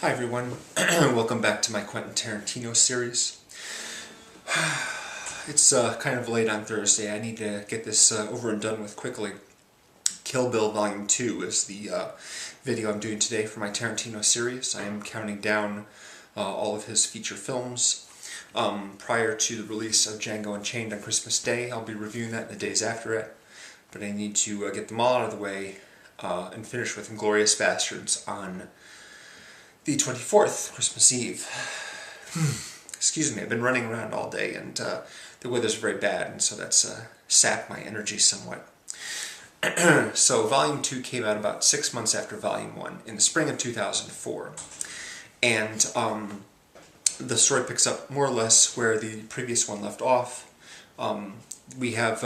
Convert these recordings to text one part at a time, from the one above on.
Hi everyone, welcome back to my Quentin Tarantino series. It's kind of late on Thursday. I need to get this over and done with quickly. Kill Bill Volume 2 is the video I'm doing today for my Tarantino series. I am counting down all of his feature films. Prior to the release of Django Unchained on Christmas Day, I'll be reviewing that in the days after it. But I need to get them all out of the way and finish with Inglourious Basterds on the 24th, Christmas Eve. Excuse me, I've been running around all day and the weather's very bad, and so that's sapped my energy somewhat. So Volume 2 came out about 6 months after Volume 1, in the spring of 2004. And the story picks up more or less where the previous one left off. We have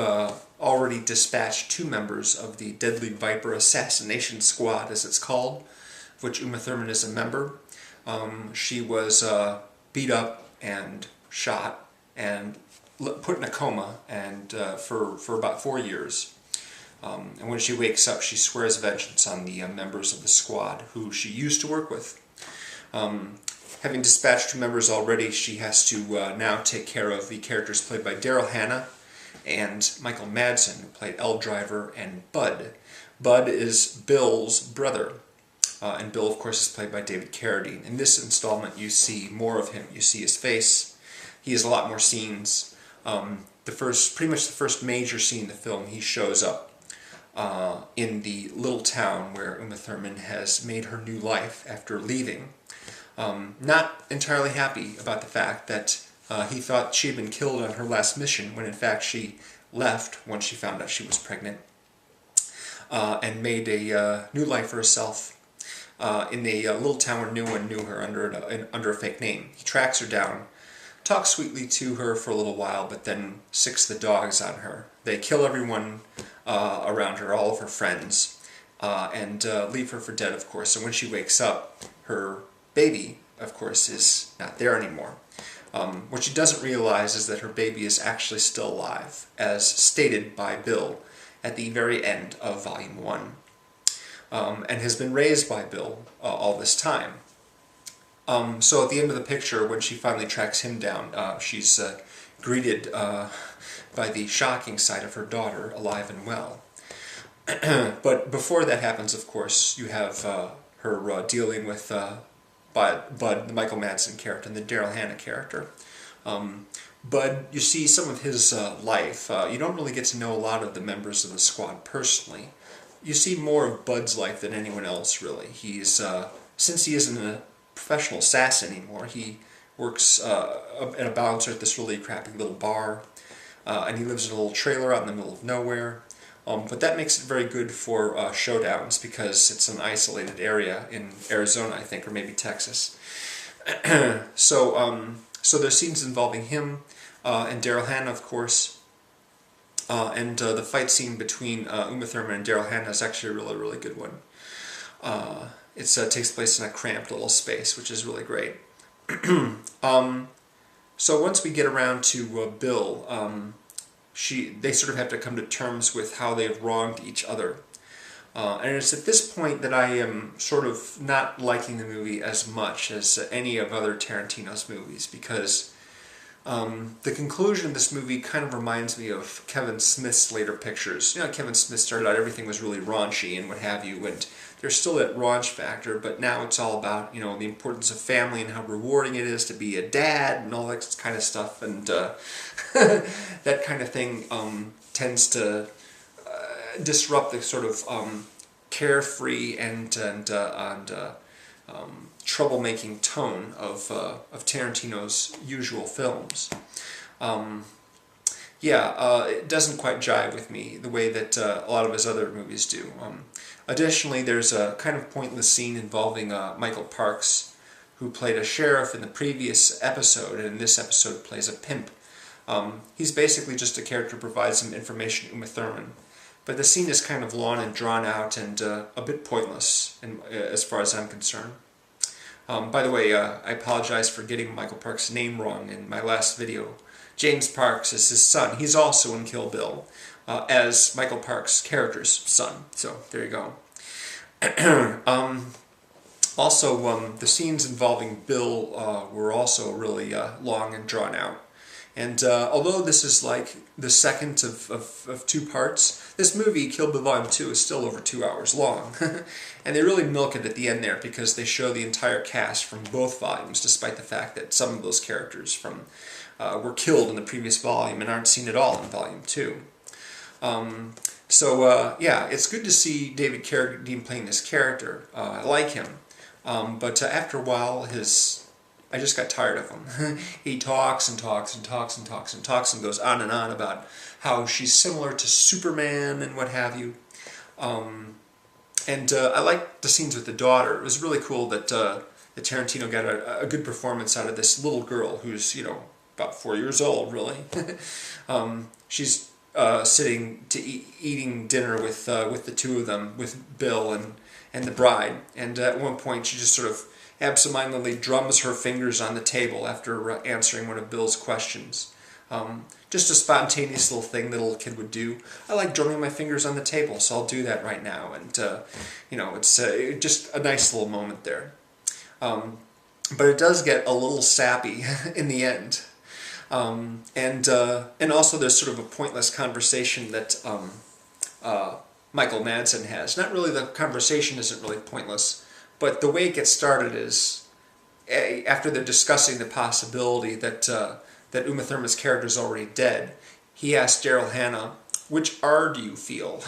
already dispatched 2 members of the Deadly Viper Assassination Squad, as it's called, of which Uma Thurman is a member. She was beat up and shot and put in a coma and for about 4 years. And when she wakes up, she swears vengeance on the members of the squad who she used to work with. Having dispatched 2 members already, she has to now take care of the characters played by Daryl Hannah and Michael Madsen, who played L. Driver and Bud. Bud is Bill's brother. And Bill, of course, is played by David Carradine. In this installment, you see more of him. You see his face. He has a lot more scenes. Pretty much the first major scene in the film, he shows up in the little town where Uma Thurman has made her new life after leaving. Not entirely happy about the fact that he thought she had been killed on her last mission, when in fact she left once she found out she was pregnant, and made a new life for herself. In a little town where no one knew her under a fake name. He tracks her down, talks sweetly to her for a little while, but then sicks the dogs on her. They kill everyone around her, all of her friends, and leave her for dead, of course. And when she wakes up, her baby, of course, is not there anymore. What she doesn't realize is that her baby is actually still alive, as stated by Bill at the very end of Volume 1. And has been raised by Bill all this time. So at the end of the picture, when she finally tracks him down, she's greeted by the shocking sight of her daughter alive and well. But before that happens, of course, you have her dealing with Bud, the Michael Madsen character, and the Daryl Hannah character. Bud, you see some of his life. You don't really get to know a lot of the members of the squad personally. You see more of Bud's life than anyone else, really. He's since he isn't a professional assassin anymore, he works at a bouncer at this really crappy little bar, and he lives in a little trailer out in the middle of nowhere. But that makes it very good for showdowns, because it's an isolated area in Arizona, I think, or maybe Texas. So there's scenes involving him and Daryl Hannah, of course. And the fight scene between Uma Thurman and Daryl Hannah is actually a really, really good one. It takes place in a cramped little space, which is really great. So once we get around to Bill, they sort of have to come to terms with how they have wronged each other. And it's at this point that I am sort of not liking the movie as much as any of other Tarantino's movies, because the conclusion of this movie kind of reminds me of Kevin Smith's later pictures. You know, Kevin Smith started out, everything was really raunchy and what have you, and there's still that raunch factor, but now it's all about, you know, the importance of family and how rewarding it is to be a dad and all that kind of stuff, and that kind of thing tends to disrupt the sort of carefree and troublemaking tone of Tarantino's usual films. It doesn't quite jive with me the way that a lot of his other movies do. Additionally, there's a kind of pointless scene involving Michael Parks, who played a sheriff in the previous episode, and in this episode plays a pimp. He's basically just a character who provides some information to Uma Thurman. But the scene is kind of long and drawn out and a bit pointless as far as I'm concerned. By the way, I apologize for getting Michael Parks' name wrong in my last video. James Parks is his son. He's also in Kill Bill as Michael Parks' character's son. So there you go. Also, the scenes involving Bill were also really long and drawn out. And although this is like the second of two parts, this movie, Kill Bill Volume 2, is still over 2 hours long. And they really milk it at the end there because they show the entire cast from both volumes, despite the fact that some of those characters from were killed in the previous volume and aren't seen at all in Volume 2. Yeah, it's good to see David Carradine playing this character. I like him. But after a while, I just got tired of him. He talks and talks and talks and talks and talks and goes on about how she's similar to Superman and what have you. I liked the scenes with the daughter. It was really cool that Tarantino got a good performance out of this little girl who's, about 4 years old, really. She's sitting to eating dinner with the two of them, with Bill and the bride. And at one point, she just sort of absentmindedly drums her fingers on the table after answering one of Bill's questions. Just a spontaneous little thing that a little kid would do. I like drumming my fingers on the table, so I'll do that right now. And, it's just a nice little moment there. But it does get a little sappy in the end. And also there's sort of a pointless conversation that Michael Madsen has. Not really, the conversation isn't really pointless, but the way it gets started is after they're discussing the possibility that Uma Thurman's character is already dead. He asks Daryl Hannah, "Which R do you feel?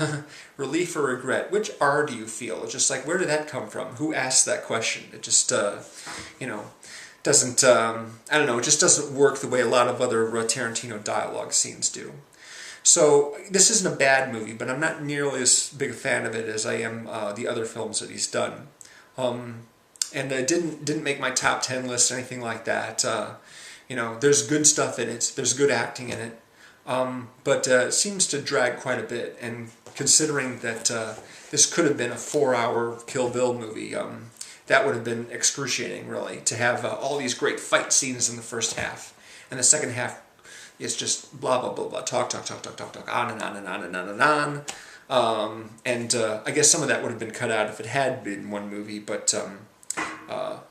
Relief or regret? Which R do you feel?" It's just like, where did that come from? Who asked that question? It just, doesn't, I don't know, it just doesn't work the way a lot of other Tarantino dialogue scenes do. So this isn't a bad movie, but I'm not nearly as big a fan of it as I am the other films that he's done. And it didn't make my top 10 list or anything like that. There's good stuff in it, there's good acting in it, but it seems to drag quite a bit, and considering that this could have been a 4-hour Kill Bill movie, that would have been excruciating, really, to have all these great fight scenes in the first half, and the second half is just blah, blah, blah, blah, talk, on and on and on and on and on. I guess some of that would have been cut out if it had been one movie, but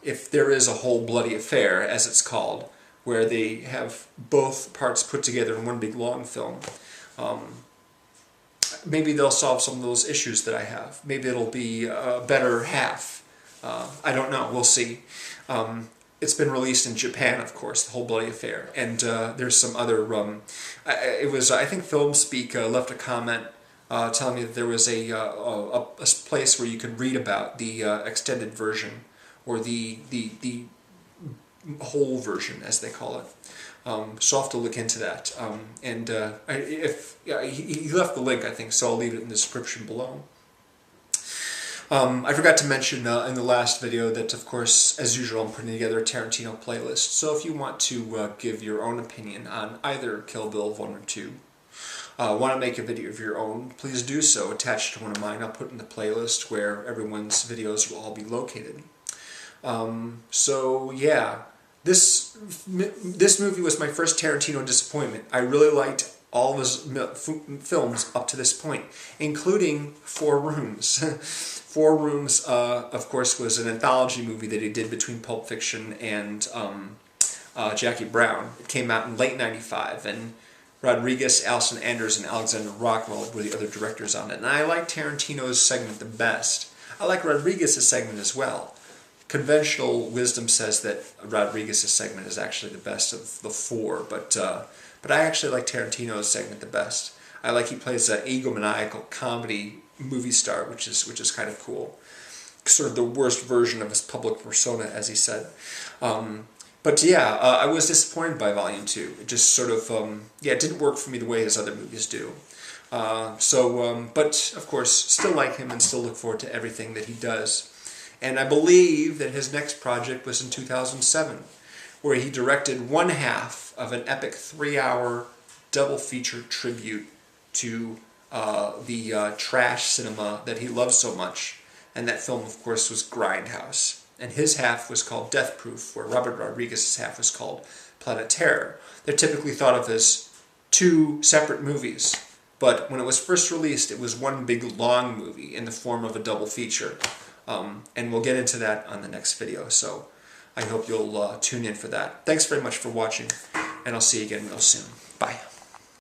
if there is a whole bloody affair, as it's called, where they have both parts put together in one big long film, maybe they'll solve some of those issues that I have. Maybe it'll be a better half. I don't know. We'll see. It's been released in Japan, of course, the whole bloody affair, and there's some other. I think FilmSpeak left a comment telling me that there was a place where you could read about the extended version, or the whole version, as they call it. So I'll have to look into that. He left the link, I think, so I'll leave it in the description below. I forgot to mention in the last video that, of course, as usual, I'm putting together a Tarantino playlist. So if you want to give your own opinion on either Kill Bill 1 or 2, want to make a video of your own, please do so. Attached to one of mine, I'll put in the playlist where everyone's videos will all be located. So yeah, this movie was my first Tarantino disappointment. I really liked all of his films up to this point, including Four Rooms. Four Rooms, of course, was an anthology movie that he did between Pulp Fiction and Jackie Brown. It came out in late '95, and Rodriguez, Alison Anders, and Alexander Rockwell were the other directors on it. And I like Tarantino's segment the best. I like Rodriguez's segment as well. Conventional wisdom says that Rodriguez's segment is actually the best of the four, but I actually like Tarantino's segment the best. I like he plays an egomaniacal comedy movie star, which is kind of cool. Sort of the worst version of his public persona, as he said. But yeah, I was disappointed by Volume 2. It just sort of, it didn't work for me the way his other movies do. But of course, still like him and still look forward to everything that he does. And I believe that his next project was in 2007, where he directed one half of an epic 3-hour double feature tribute to the trash cinema that he loves so much. And that film, of course, was Grindhouse. And his half was called Death Proof, where Robert Rodriguez's half was called Planet Terror. They're typically thought of as two separate movies, but when it was first released, it was one big long movie in the form of a double feature. And we'll get into that on the next video, so I hope you'll tune in for that. Thanks very much for watching, and I'll see you again real soon. Bye.